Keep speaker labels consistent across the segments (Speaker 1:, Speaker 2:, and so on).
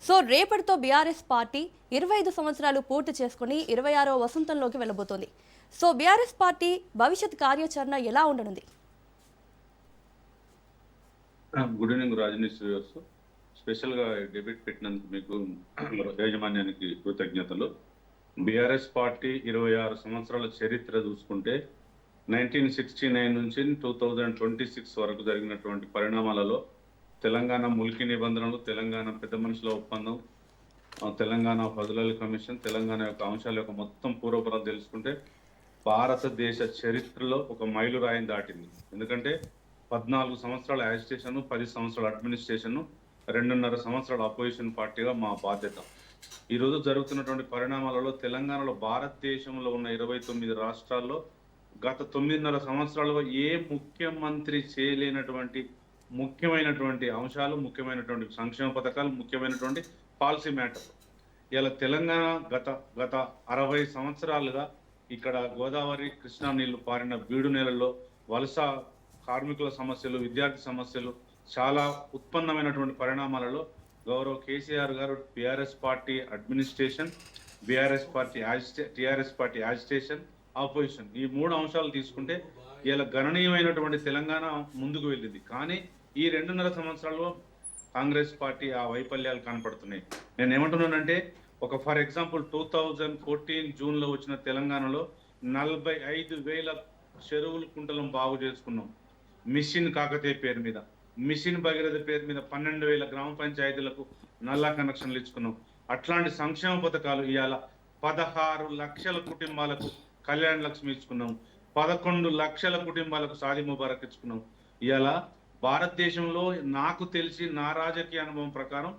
Speaker 1: So రేపటితో BRS party 25 సంవత్సరాలు పూర్తి చేసుకుని 26వ వసంతంలోకి వెళ్ళబోతోంది. సో బీఆర్ఎస్ పార్టీ భవిష్యత్ కార్యాచరణ ఎలా ఉండనుంది?
Speaker 2: Good evening Rajani Srivas. Special గా డెబిట్ పెట్టినందుకు మీకు యాజమాన్యానికి కృతజ్ఞతలు. బీఆర్ఎస్ పార్టీ 26 సంవత్సరాల చరిత్ర చూసుకుంటే 1969 నుంచి 2026 వరకు జరిగినటువంటి పరిణామాలలో తెలంగాణ ముల్కీ నిబంధనలు, తెలంగాణ పెద్ద మనుషుల ఒప్పందం, తెలంగాణ ఫజులల్ కమిషన్, తెలంగాణ యొక్క అంశాల యొక్క మొత్తం పూర్వపరాలు తెలుసుకుంటే భారతదేశ చరిత్రలో ఒక మైలురాయిని దాటింది. ఎందుకంటే 14 సంవత్సరాల యాజిటేషన్, 10 సంవత్సరాల అడ్మినిస్ట్రేషన్, 2.5 సంవత్సరాల అపోజిషన్ పార్టీగా మా బాధ్యత. ఈరోజు జరుగుతున్నటువంటి పరిణామాలలో తెలంగాణలో భారతదేశంలో ఉన్న 29 రాష్ట్రాల్లో గత 9.5 సంవత్సరాలుగా ఏ ముఖ్యమంత్రి చేయలేనటువంటి ముఖ్యమైనటువంటి అంశాలు, ముఖ్యమైనటువంటి సంక్షేమ పథకాలు, ముఖ్యమైనటువంటి పాలసీ మ్యాటర్లు. ఇలా తెలంగాణ గత 60 సంవత్సరాలుగా ఇక్కడ గోదావరి కృష్ణా నీళ్లు పారిన బీడు నేలల్లో వలస కార్మికుల సమస్యలు, విద్యార్థి సమస్యలు, చాలా ఉత్పన్నమైనటువంటి పరిణామాలలో గౌరవ కేసీఆర్ గారు TRS party administration, TRS party agitation, opposition, ఈ 3 అంశాలు తీసుకుంటే ఇలా గణనీయమైనటువంటి తెలంగాణ ముందుకు వెళ్ళింది. కానీ ఈ 2.5 సంవత్సరాల్లో కాంగ్రెస్ పార్టీ ఆ వైఫల్యాలు కనపడుతున్నాయి. నేను ఏమంటున్నానంటే, ఒక ఫర్ ఎగ్జాంపుల్ 2014 జూన్లో వచ్చిన తెలంగాణలో 45,000 చెరువులు కుంటలను బాగు చేసుకున్నాం. మిషన్ కాకతీయ పేరు మీద, మిషన్ భగీరథ పేరు మీద 12,000 గ్రామ పంచాయతీలకు నల్లా కనెక్షన్లు ఇచ్చుకున్నాం. అట్లాంటి సంక్షేమ పథకాలు ఇవాళ 16 లక్షల కుటుంబాలకు కళ్యాణ లక్ష్మి ఇచ్చుకున్నాం, 11 లక్షల కుటుంబాలకు షాదీ ముబారక్ ఇచ్చుకున్నాం. ఇవాళ భారతదేశంలో నాకు తెలిసి నా రాజకీయ అనుభవం ప్రకారం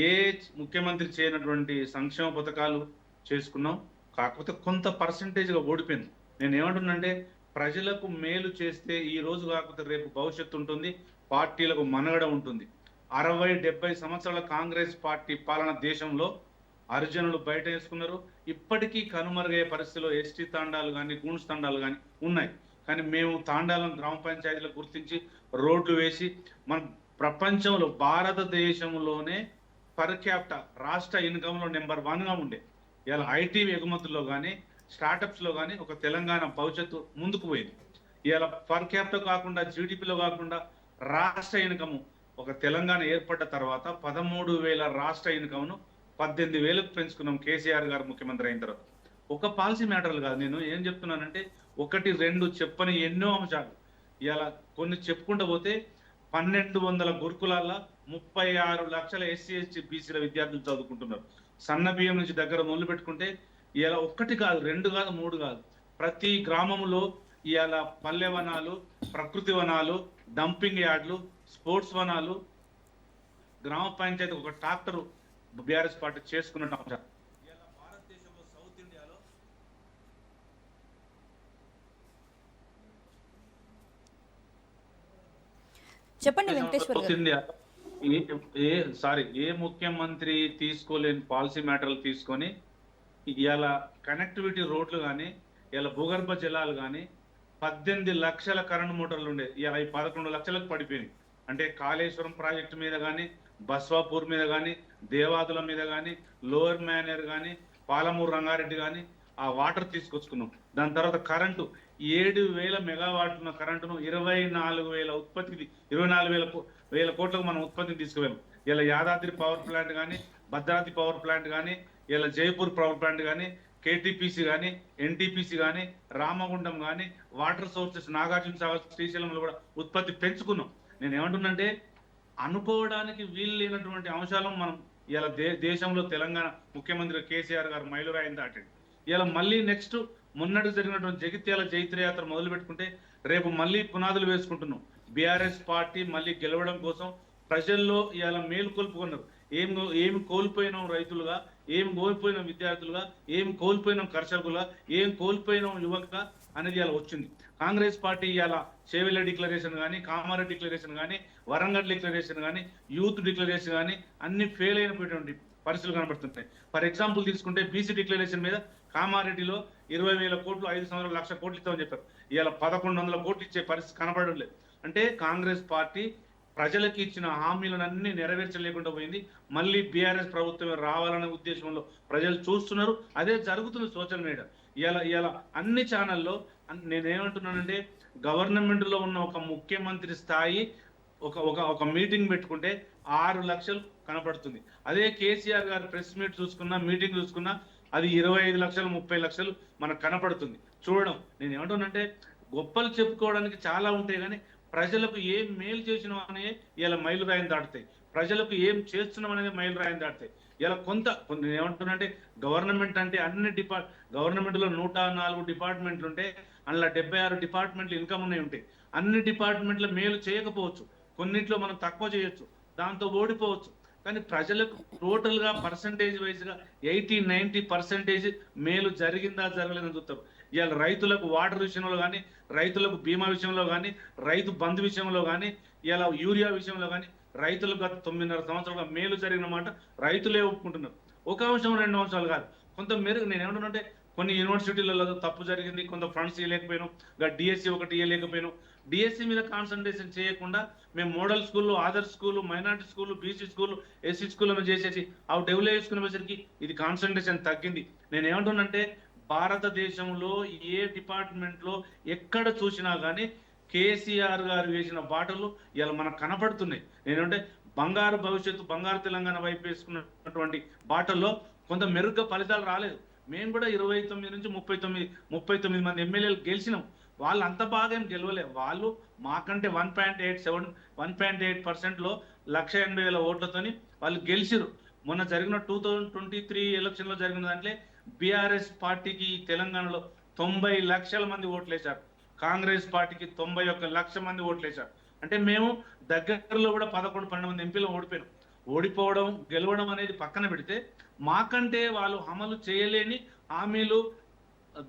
Speaker 2: ఏ ముఖ్యమంత్రి చేయనటువంటి సంక్షేమ పథకాలు చేసుకున్నాం. కాకపోతే కొంత పర్సంటేజ్గా ఓడిపోయింది. నేను ఏమంటున్నానంటే, ప్రజలకు మేలు చేస్తే ఈ రోజు కాకపోతే రేపు భవిష్యత్తు ఉంటుంది, పార్టీలకు మనగడ ఉంటుంది. 60-70 సంవత్సరాల కాంగ్రెస్ పార్టీ పాలన దేశంలో హరిజనులు బయట వేసుకున్నారు. ఇప్పటికీ కనుమరుగయ్యే పరిస్థితిలో ఎస్టీ తాండాలు కానీ, గూన్స్ తాండాలు కానీ ఉన్నాయి. కానీ మేము తాండాలను గ్రామ పంచాయతీలకు గుర్తించి రోడ్లు వేసి మన ప్రపంచంలో భారతదేశంలోనే పర్ క్యాపిటల్ రాష్ట్ర ఇన్కంలో నెంబర్ 1గా ఉండే. ఇలా ఐటీ ఎగుమతుల్లో కానీ, స్టార్టప్స్లో కానీ ఒక తెలంగాణ భవిష్యత్తు ముందుకు పోయింది. ఇలా పర్ క్యాపిటల్ కాకుండా, జీడిపిలో కాకుండా రాష్ట్ర ఇన్కము ఒక తెలంగాణ ఏర్పడ్డ తర్వాత 13,000 రాష్ట్ర ఇన్కమ్ను 18,000కు పెంచుకున్నాం కేసీఆర్ గారు ముఖ్యమంత్రి అయిన తర్వాత. ఒక పాలసీ మ్యాటర్లు కాదు, నేను ఏం చెప్తున్నానంటే 1, 2 చెప్పని ఎన్నో అంశాలు. ఇలా కొన్ని చెప్పుకుంటూ పోతే 1,200 గురుకులాల్లో 36 లక్షల ఎస్సీ ఎస్టీ బీసీల విద్యార్థులు చదువుకుంటున్నారు. సన్న బియ్యం నుంచి దగ్గర మొదలు పెట్టుకుంటే ఇలా 1 కాదు, 2 కాదు, 3 కాదు, ప్రతి గ్రామంలో ఇలా పల్లె వనాలు, ప్రకృతి వనాలు, డంపింగ్ యార్డ్లు, స్పోర్ట్స్ వనాలు, గ్రామ పంచాయతీ ఒక ట్రాక్టర్ బీఆర్ఎస్ పార్టీ చేసుకున్న అంశాలు. భారతదేశంలో సౌత్ ఇండియాలో
Speaker 1: చెప్పండి వెంకటేశ్వర్ గారు.
Speaker 2: ఏ ముఖ్యమంత్రి తీసుకోలేని పాలసీ మ్యాటర్లు తీసుకొని ఇలా కనెక్టివిటీ రోడ్లు కానీ, ఇలా భూగర్భ జలాలు కానీ, 18 లక్షల కరెంట్ మోటార్లు ఉండే ఇలా 11 లక్షలకు పడిపోయినాయి. అంటే కాళేశ్వరం ప్రాజెక్టు మీద కానీ, బస్వాపూర్ మీద కానీ, దేవాదుల మీద కానీ, లోవర్ మేనేర్ కానీ, పాలమూరు రంగారెడ్డి కానీ ఆ వాటర్ తీసుకొచ్చుకున్నాం. దాని తర్వాత కరెంటు 7,000 మెగావాట్ ఉన్న కరెంటును 24,000 ఉత్పత్తికి 24,000 కోట్లకు మనం ఉత్పత్తిని తీసుకువెళ్ళాం. ఇలా యాదాద్రి పవర్ ప్లాంట్ కానీ, భద్రాద్రి పవర్ ప్లాంట్ కానీ, ఇలా జైపూర్ పవర్ ప్లాంట్ కానీ, కేటీపీసీ కానీ, ఎన్టీపీసీ కానీ, రామగుండం కానీ, వాటర్ సోర్సెస్ నాగార్జున సాగర్, శ్రీశైలంలో కూడా ఉత్పత్తి పెంచుకున్నాం. నేను ఏమంటున్నంటే, అనుకోవడానికి వీలు లేనటువంటి అంశాలను మనం ఇలా దేశంలో తెలంగాణ ముఖ్యమంత్రి కేసీఆర్ గారు మైలురాయిని దాటాడు. ఇలా మళ్ళీ నెక్స్ట్ మొన్నటి జరిగినటువంటి జగిత్యాల జైత్రయాత్ర మొదలు పెట్టుకుంటే రేపు మళ్ళీ పునాదులు వేసుకుంటున్నాం. బీఆర్ఎస్ పార్టీ మళ్ళీ గెలవడం కోసం ప్రజల్లో ఇలా మేలు కొల్పుకున్నారు. ఏమి కోల్పోయినాం రైతులుగా, ఏం కోల్పోయినాం విద్యార్థులుగా, ఏం కోల్పోయినాం కర్షకులుగా, ఏం కోల్పోయినాం యువకుగా అనేది ఇలా వచ్చింది. కాంగ్రెస్ పార్టీ ఇలా చేవెళ్ళ డిక్లరేషన్ కానీ, కామారెడ్డి డిక్లరేషన్ కానీ, వరంగల్ డిక్లరేషన్ కానీ, యూత్ డిక్లరేషన్ కానీ అన్ని ఫెయిల్ అయినటువంటి పరిస్థితులు కనబడుతుంటాయి. ఫర్ ఎగ్జాంపుల్ తీసుకుంటే బీసీ డిక్లరేషన్ మీద కామారెడ్డిలో 20,000 కోట్లు 5 సంవత్సరాలు 1,00,000 కోట్లు ఇస్తామని చెప్పారు. ఇవాళ 1,100 కోట్లు ఇచ్చే పరిస్థితి కనబడడం లేదు. అంటే కాంగ్రెస్ పార్టీ ప్రజలకు ఇచ్చిన హామీలను అన్ని నెరవేర్చలేకుండా పోయింది. మళ్ళీ బీఆర్ఎస్ ప్రభుత్వం రావాలనే ఉద్దేశంలో ప్రజలు చూస్తున్నారు. అదే జరుగుతుంది సోషల్ మీడియా. ఇలా అన్ని ఛానల్లో నేనేమంటున్నానంటే, గవర్నమెంట్ లో ఉన్న ఒక ముఖ్యమంత్రి స్థాయి ఒక మీటింగ్ పెట్టుకుంటే 6 లక్షలు కనపడుతుంది. అదే కేసీఆర్ గారు ప్రెస్ మీట్ చూసుకున్నా, మీటింగ్ చూసుకున్నా అది 25 లక్షలు 30 లక్షలు మనకు కనపడుతుంది. చూడడం నేను ఏమంటున్నానంటే, గొప్పలు చెప్పుకోవడానికి చాలా ఉంటాయి, కానీ ప్రజలకు ఏం మేలు చేసినాం అనే ఇలా మైలురాయిని దాటుతాయి. ప్రజలకు ఏం చేస్తున్నాం అనేది మైలురాయిని దాటుతాయి. ఇలా నేను ఏమంటున్నానంటే, గవర్నమెంట్ అంటే అన్ని గవర్నమెంట్ లో 104 డిపార్ట్మెంట్లు ఉంటే అందులో 76 డిపార్ట్మెంట్లు ఇన్కమ్ ఉన్నాయి ఉంటాయి. అన్ని డిపార్ట్మెంట్ల మేలు చేయకపోవచ్చు, కొన్నిట్లో మనం తక్కువ చేయొచ్చు, దాంతో ఓడిపోవచ్చు. కానీ ప్రజలకు టోటల్ గా పర్సంటేజ్ వైజ్ గా 80-90% మేలు జరిగిందా జరగలేదని చూస్తారు. ఇవాళ రైతులకు వాటర్ విషయంలో కానీ, రైతులకు బీమా విషయంలో కానీ, రైతు బంధు విషయంలో కానీ, ఇలా యూరియా విషయంలో కానీ రైతులకు గత 9.5 సంవత్సరాలుగా మేలు జరిగిన మాట రైతులే ఒప్పుకుంటున్నారు. ఒక అంశం 2 అంశాలు కాదు, కొంత మేరకు నేను ఏమంటున్నానంటే, కొన్ని యూనివర్సిటీలలో తప్పు జరిగింది, కొంత ఫండ్స్ ఇవ్వలేకపోయినాం, డిఎస్సి ఒకటి ఇవ్వలేకపోయినాం. డిఎస్సి మీద కాన్సన్ట్రేషన్ చేయకుండా మేము మోడల్ స్కూళ్ళు, ఆదర్శ్ స్కూళ్ళు, మైనార్టీ స్కూళ్ళు, బీసీ స్కూళ్ళు, ఎస్సీ స్కూళ్ళను చేసేసి అవి డెవలప్ చేసుకునేసరికి ఇది కాన్సన్ట్రేషన్ తగ్గింది. నేను ఏమంటున్నానంటే, భారతదేశంలో ఏ డిపార్ట్మెంట్ లో ఎక్కడ చూసినా కానీ కేసీఆర్ గారు వేసిన బాటలు ఇలా మనకు కనపడుతున్నాయి. నేనంటే బంగారు భవిష్యత్తు, బంగారు తెలంగాణ వైపు వేసుకున్నటువంటి బాటల్లో కొంత మెరుగ్గా ఫలితాలు రాలేదు. మేము కూడా 29 నుంచి 39 మంది ఎమ్మెల్యేలు గెలిచినాం. వాళ్ళు అంత బాగా ఏం గెలవలే. వాళ్ళు మాకంటే 1.8% లో 1,80,000 ఓట్లతోని వాళ్ళు గెలిచిరు. మొన్న జరిగిన 2023 ఎలక్షన్ లో జరిగిన దాంట్లో బీఆర్ఎస్ పార్టీకి తెలంగాణలో 90 లక్షల మంది ఓట్లేశారు, కాంగ్రెస్ పార్టీకి 91 లక్షల మంది ఓట్లేశారు. అంటే మేము దగ్గరలో కూడా 11-12 మంది ఎంపీలు ఓడిపోయాం. ఓడిపోవడం గెలవడం అనేది పక్కన పెడితే, మాకంటే వాళ్ళు అమలు చేయలేని హామీలు,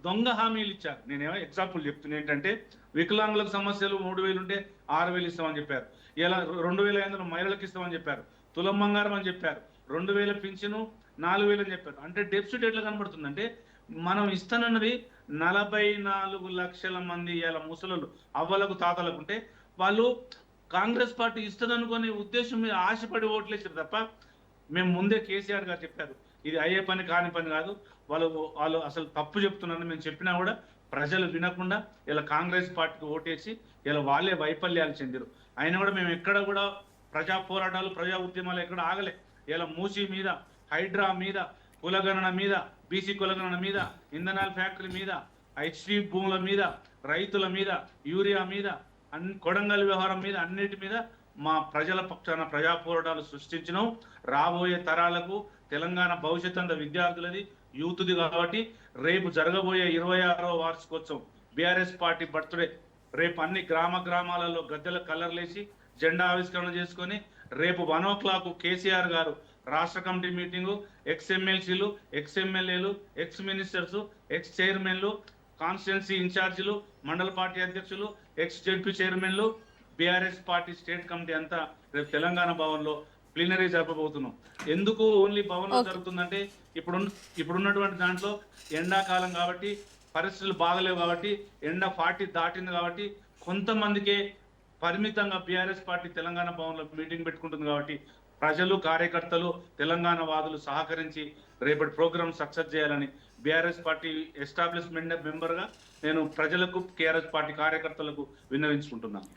Speaker 2: దొంగ హామీలు ఇచ్చారు. నేనేమో ఎగ్జాంపుల్ చెప్తున్నా ఏంటంటే, వికలాంగులకు సమస్యలు 3,000 ఉంటే 6,000 ఇస్తామని చెప్పారు. ఇలా 2,500 మహిళలకు ఇస్తామని చెప్పారు. తులం బంగారం అని చెప్పారు. 2,000 పింఛను, 4,000 అని చెప్పారు. అంటే డెఫిసిట్ ఎట్లా కనబడుతుందంటే, మనం ఇస్తానన్నది 44 లక్షల మంది ఇలా ముసలు అవ్వలకు తాతలకు ఉంటే, వాళ్ళు కాంగ్రెస్ పార్టీ ఇస్తుందనుకునే ఉద్దేశం మీద ఆశపడి ఓట్లేసారు తప్ప, మేము ముందే కేసీఆర్ గారు చెప్పారు ఇది అయ్యే పని కాని పని కాదు, వాళ్ళు అసలు తప్పు చెప్తున్నారని మేము చెప్పినా కూడా ప్రజలు వినకుండా ఇలా కాంగ్రెస్ పార్టీకి ఓటేసి ఇలా వాళ్ళే వైఫల్యాలు చెందిరు. అయినా కూడా మేము ఎక్కడ కూడా ప్రజా పోరాటాలు, ప్రజా ఉద్యమాలు ఎక్కడ ఆగలే. ఇలా మూసీ మీద, హైడ్రా మీద, కులగణన మీద, బీసీ కులగణన మీద, ఇంధనాల ఫ్యాక్టరీ మీద, హెచ్డి భూముల మీద, రైతుల మీద, యూరియా మీద, కొడంగల్ వ్యవహారం మీద, అన్నిటి మీద మా ప్రజల పక్షాన ప్రజా పోరాటాలు సృష్టించినాం. రాబోయే తరాలకు తెలంగాణ భవిష్యత్తు అంతా విద్యార్థులది, యూత్ది. కాబట్టి రేపు జరగబోయే 26వ వార్షికోత్సవం బీఆర్ఎస్ పార్టీ బర్త్డే రేపు అన్ని గ్రామాలలో గద్దెల కలర్లేసి జెండా ఆవిష్కరణ చేసుకొని, రేపు 1 o'clock కేసీఆర్ గారు రాష్ట్ర కమిటీ మీటింగు, ఎక్స్ ఎమ్మెల్సీలు, ఎక్స్ ఎమ్మెల్యేలు, ఎక్స్ మినిస్టర్స్, ఎక్స్ చైర్మన్లు, కాన్స్టిట్యున్సీ ఇన్ఛార్జీలు, మండల పార్టీ అధ్యక్షులు, ఎక్స్ జెడ్పీ చైర్మన్లు, బీఆర్ఎస్ పార్టీ స్టేట్ కమిటీ అంతా రేపు తెలంగాణ భవన్ లో ప్లీనరీ జరపబోతున్నాం. ఎందుకు ఓన్లీ భవన్ లో జరుగుతుందంటే, ఇప్పుడున్నటువంటి దాంట్లో ఎండాకాలం కాబట్టి, పరిస్థితులు బాగలేవు కాబట్టి, ఎండ 40 దాటింది కాబట్టి, కొంతమందికే పరిమితంగా బీఆర్ఎస్ పార్టీ తెలంగాణ భవన్ లో మీటింగ్ పెట్టుకుంటుంది. కాబట్టి ప్రజలు, కార్యకర్తలు, తెలంగాణ వాదులు సహకరించి రేపటి ప్రోగ్రామ్ సక్సెస్ చేయాలని బీఆర్ఎస్ పార్టీ ఎస్టాబ్లిష్మెంట్ మెంబర్ గా నేను ప్రజలకు, కేఆర్ఎస్ పార్టీ కార్యకర్తలకు విన్నవించుకుంటున్నాను.